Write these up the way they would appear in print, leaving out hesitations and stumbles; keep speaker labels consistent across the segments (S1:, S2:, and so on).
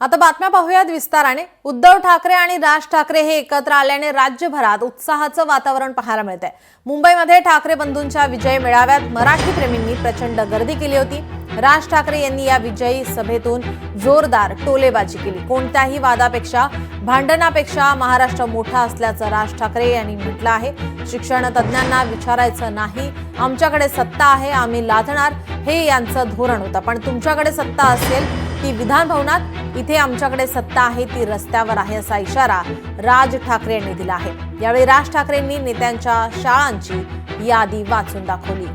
S1: आता बातम्या पाहूयात विस्ताराने। उद्धव ठाकरे आणि राज ठाकरे हे एकत्र आल्याने राज्यभरात उत्साहाचं वातावरण पाहायला मिळतंय। मुंबईमध्ये ठाकरे बंधूंच्या विजय मेळाव्यात मराठी प्रेमींनी प्रचंड गर्दी केली होती। राज ठाकरे यांनी या विजयी सभेतून जोरदार टोलेबाजी केली। कोणत्याही वादापेक्षा भांडणापेक्षा महाराष्ट्र मोठा असल्याचं राज ठाकरे यांनी म्हटलं आहे। शिक्षण तज्ञांना विचारायचं नाही, आमच्याकडे सत्ता आहे, आम्ही लादणार, हे यांचं धोरण होतं। पण तुमच्याकडे सत्ता असेल ती विधान भवनात, इथे आमच्याकडे सत्ता आहे ती रस्त्यावर आहे, असा इशारा राज ठाकरे यांनी दिला आहे। यावेळी राज ठाकरेंनी नेत्यांच्या शाळांची यादी वाचून दाखवली।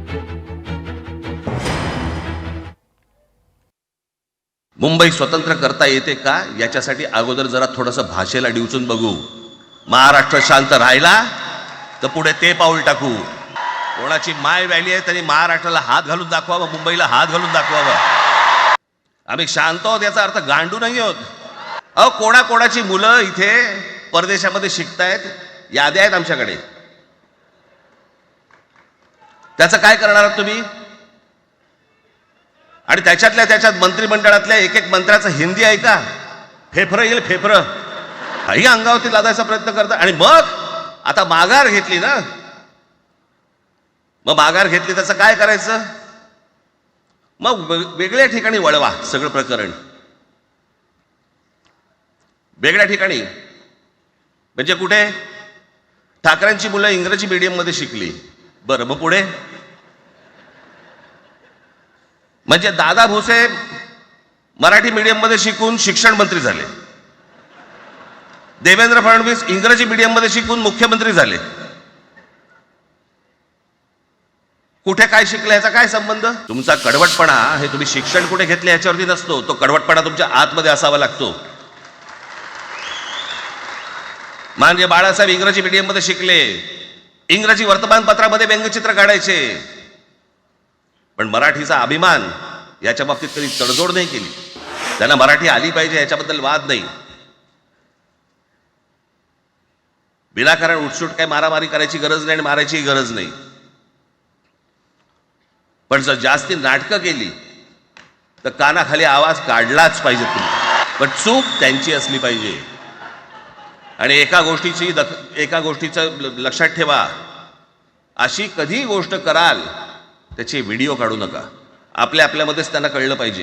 S2: मुंबई स्वतंत्र करता येते का याच्यासाठी अगोदर जरा थोडंसं भाषेला डिवचून बघू। महाराष्ट्र शांत राहिला तर पुढे ते पाऊल टाकू। कोणाची माय व्हॅली आहे त्यांनी महाराष्ट्राला हात घालून दाखवावा, मुंबईला हात घालून दाखवावा। आम्ही शांत आहोत याचा अर्थ गांडू नाही आहोत। अहो कोणाकोणाची मुलं इथे परदेशामध्ये शिकतायत, याद्या आहेत आमच्याकडे। त्याचं काय करणार आहात तुम्ही? आणि त्याच्यात मंत्रिमंडळातल्या एक एक मंत्र्याचं हिंदी आहे का? फेफरं येईल, फेफरं काही अंगावरती लादायचा प्रयत्न करता। आणि मग आता माघार घेतली ना, मग माघार घेतली त्याचं काय करायचं? मग वेगळ्या ठिकाणी वळवा सगळं प्रकरण, वेगळ्या ठिकाणी। म्हणजे कुठे? ठाकरेंची मुलं इंग्रजी मीडियम मध्ये शिकली, बरं मग पुढे? म्हणजे दादा भुसे मराठी मीडियम मध्ये शिकून शिक्षण मंत्री झाले, देवेंद्र फडणवीस इंग्रजी मीडियम मध्ये शिकून मुख्यमंत्री झाले। कुठे काय शिकले याचा काय संबंध? तुमचा कडवटपणा हे तुम्ही शिक्षण कुठे घेतले याच्यावरती नसतो, तो कडवटपणा तुमच्या आतमध्ये असावा लागतो। म्हणजे बाळासाहेब इंग्रजी मीडियम मध्ये शिकले, इंग्रजी वर्तमानपत्रामध्ये व्यंगचित्र काढायचे, पण मराठीचा अभिमान याच्या बाबतीत कधी तडजोड नाही केली। त्यांना मराठी आली पाहिजे याच्याबद्दल वाद नाही। विनाकारण उठसूट काय मारामारी करायची गरज नाही आणि मारायची गरज नाही। पण जर जास्ती नाटकं केली तर कानाखाली आवाज काढलाच पाहिजे तुम्ही, पण चूक त्यांची असली पाहिजे। आणि एका गोष्टीचं लक्षात ठेवा, अशी कधी गोष्ट कराल त्याचे व्हिडिओ काढू नका। आपल्यामध्येच त्यांना कळलं पाहिजे,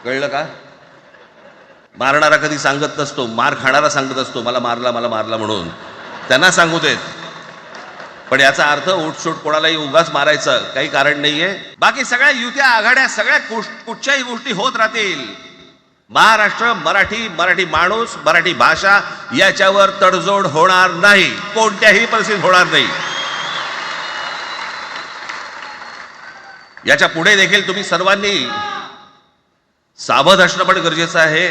S2: कळलं का? मारणारा कधी सांगत नसतो, मार खाणारा सांगत असतो मला मारला म्हणून। त्यांना सांगू देत, पण याचा अर्थ उठसूट कोणालाही उगाच मारायचं काही कारण नाहीये। बाकी सगळ्या युत्या आघाड्या सगळ्या कुठच्याही गोष्टी होत राहतील, महाराष्ट्र मराठी माणूस मराठी भाषा याच्यावर तडजोड होणार नाही, कोणत्याही परिस्थितीत होणार नाही। याच्या पुढे देखील तुम्ही सर्वांनी सावध असणं पण गरजेचं आहे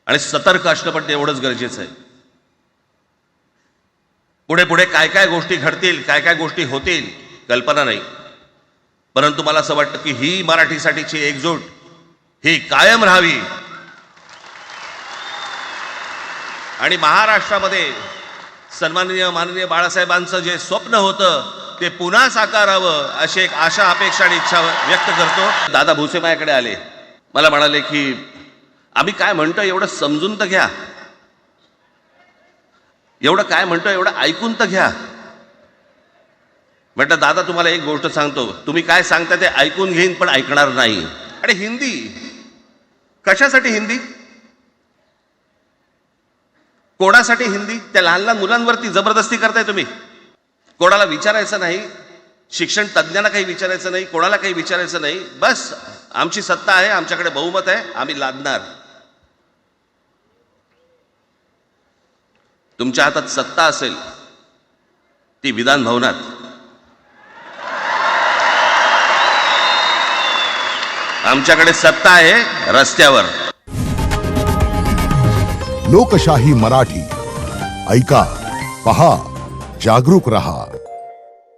S2: आणि सतर्क असणं पण तेवढंच गरजेचं आहे। पुढे काय काय गोष्टी घडतील, काय काय गोष्टी होतील कल्पना नाही, परंतु मला असं वाटतं की ही मराठीसाठीची एकजूट ही कायम राहावी आणि महाराष्ट्रामध्ये माननीय बाळासाहेबांचं जे स्वप्न होतं ते पुन्हा साकारावं अशी एक आशा, अपेक्षा आणि इच्छा व्यक्त करतो। दादा भुसे माझ्याकडे आले, मला म्हणाले की आम्ही काय म्हणतो एवढं समजून तर घ्या, एवढं काय म्हणतो एवढं ऐकून तर घ्या। म्हटलं दादा तुम्हाला एक गोष्ट सांगतो, तुम्ही काय सांगता ते ऐकून घेईन पण ऐकणार नाही। आणि हिंदी कशासाठी? हिंदी कोणासाठी? हिंदी त्या लहान लहान मुलांवरती जबरदस्ती करताय तुम्ही। कोणाला विचारायचं नाही, शिक्षण तज्ञांना काही विचारायचं नाही, कोणाला काही विचारायचं नाही, बस आमची सत्ता आहे, आमच्याकडे बहुमत आहे, आम्ही लादणार। तुमच्या हातात सत्ता असेल ती विधान भवनात, आमच्याकडे सत्ता आहे रस्त्यावर।
S3: लोकशाही मराठी ऐका, पहा, जागरूक रहा।